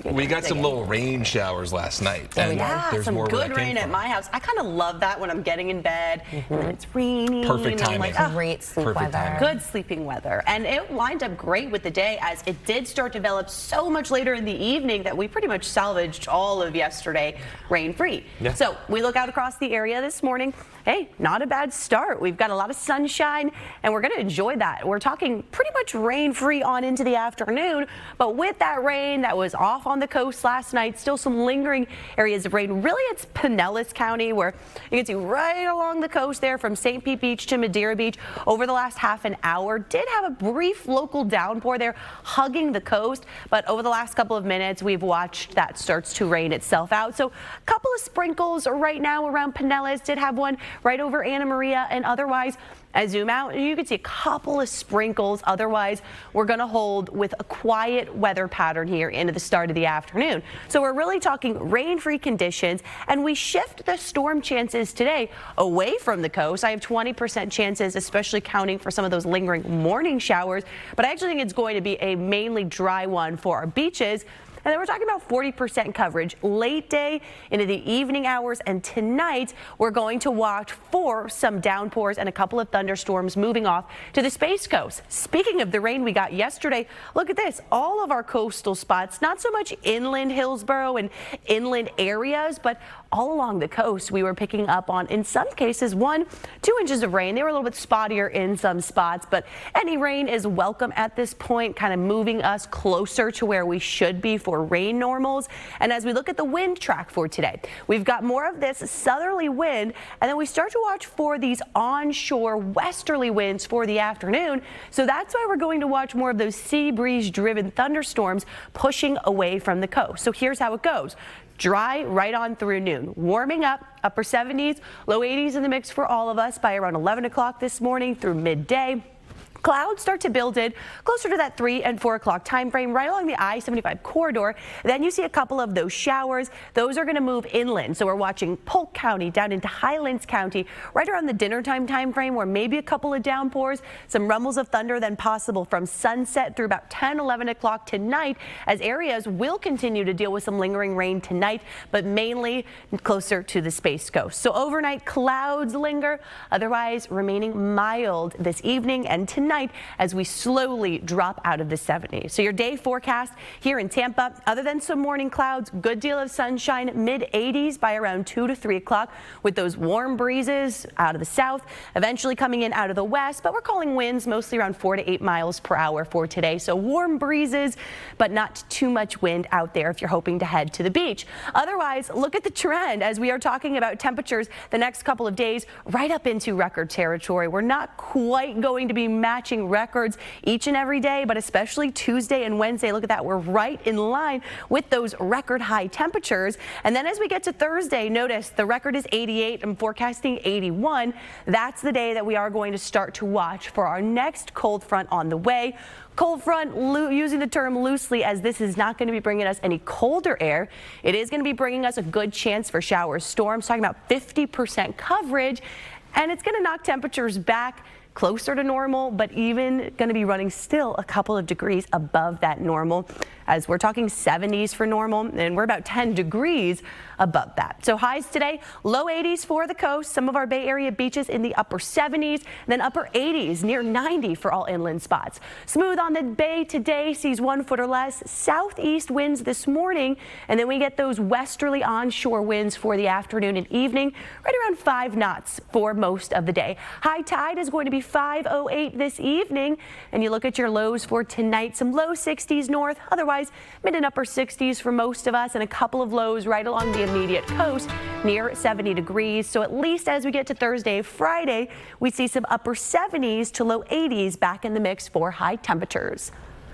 We got some little rain showers last night. And there's some more good rain at my house. I kind of love that when I'm getting in bed and it's raining. Perfect timing. Like, oh, great sleep weather. Good sleeping weather. And it lined up great with the day as it did start to develop so much later in the evening that we pretty much salvaged all of yesterday rain-free. Yeah. So we look out across the area this morning. Hey, not a bad start. We've got a lot of sunshine and we're going to enjoy that. We're talking pretty much rain-free on into the afternoon, but with that rain that was off on the coast last night, still some lingering areas of rain. Really, it's Pinellas County where you can see right along the coast there from St. Pete Beach to Madeira Beach over the last half an hour. Did have a brief local downpour there hugging the coast, but over the last couple of minutes, we've watched that starts to rain itself out. So a couple of sprinkles right now around Pinellas. Did have one right over Anna Maria, and otherwise I zoom out and you can see a couple of sprinkles. Otherwise, we're going to hold with a quiet weather pattern here into the start of the afternoon. So we're really talking rain-free conditions, and we shift the storm chances today away from the coast. I have 20% chances, especially counting for some of those lingering morning showers, but I actually think it's going to be a mainly dry one for our beaches. And then we're talking about 40% coverage late day into the evening hours. And tonight we're going to watch for some downpours and a couple of thunderstorms moving off to the Space Coast. Speaking of the rain we got yesterday, look at this. All of our coastal spots, not so much inland Hillsborough and inland areas, but all along the coast, we were picking up on, in some cases, 1-2 inches of rain. They were a little bit spottier in some spots, but any rain is welcome at this point, kind of moving us closer to where we should be for rain normals. And as we look at the wind track for today, we've got more of this southerly wind, and then we start to watch for these onshore westerly winds for the afternoon. So that's why we're going to watch more of those sea breeze driven thunderstorms pushing away from the coast. So here's how it goes. Dry right on through noon, warming up, upper 70s, low 80s in the mix for all of us by around 11 o'clock this morning through midday. Clouds start to build in closer to that 3 and 4 o'clock time frame right along the I-75 corridor. Then you see a couple of those showers. Those are going to move inland. So we're watching Polk County down into Highlands County right around the dinner time frame where maybe a couple of downpours, some rumbles of thunder then possible from sunset through about 10, 11 o'clock tonight, as areas will continue to deal with some lingering rain tonight, but mainly closer to the Space Coast. So overnight clouds linger, otherwise remaining mild this evening and tonight as we slowly drop out of the 70s. So your day forecast here in Tampa, other than some morning clouds, good deal of sunshine, mid 80s by around 2 to 3 o'clock with those warm breezes out of the south, eventually coming in out of the west, but we're calling winds mostly around 4 to 8 miles per hour for today. So warm breezes, but not too much wind out there if you're hoping to head to the beach. Otherwise, look at the trend as we are talking about temperatures the next couple of days right up into record territory. We're not quite going to be matching records each and every day, but especially Tuesday and Wednesday. Look at that. We're right in line with those record high temperatures. And then as we get to Thursday, notice the record is 88. I'm forecasting 81. That's the day that we are going to start to watch for our next cold front on the way. Cold front, using the term loosely, as this is not going to be bringing us any colder air. It is going to be bringing us a good chance for showers, storms, talking about 50% coverage, and it's going to knock temperatures back closer to normal, but even going to be running still a couple of degrees above that normal, as we're talking 70s for normal, and we're about 10 degrees above that. So highs today, low 80s for the coast, some of our Bay Area beaches in the upper 70s, then upper 80s, near 90 for all inland spots. Smooth on the bay today, sees 1 foot or less, southeast winds this morning, and then we get those westerly onshore winds for the afternoon and evening, right around 5 knots for most of the day. High tide is going to be 5:08 this evening, and you look at your lows for tonight, some low 60s north, otherwise mid and upper 60s for most of us, and a couple of lows right along the immediate coast near 70 degrees. So at least as we get to Thursday, Friday, we see some upper 70s to low 80s back in the mix for high temperatures.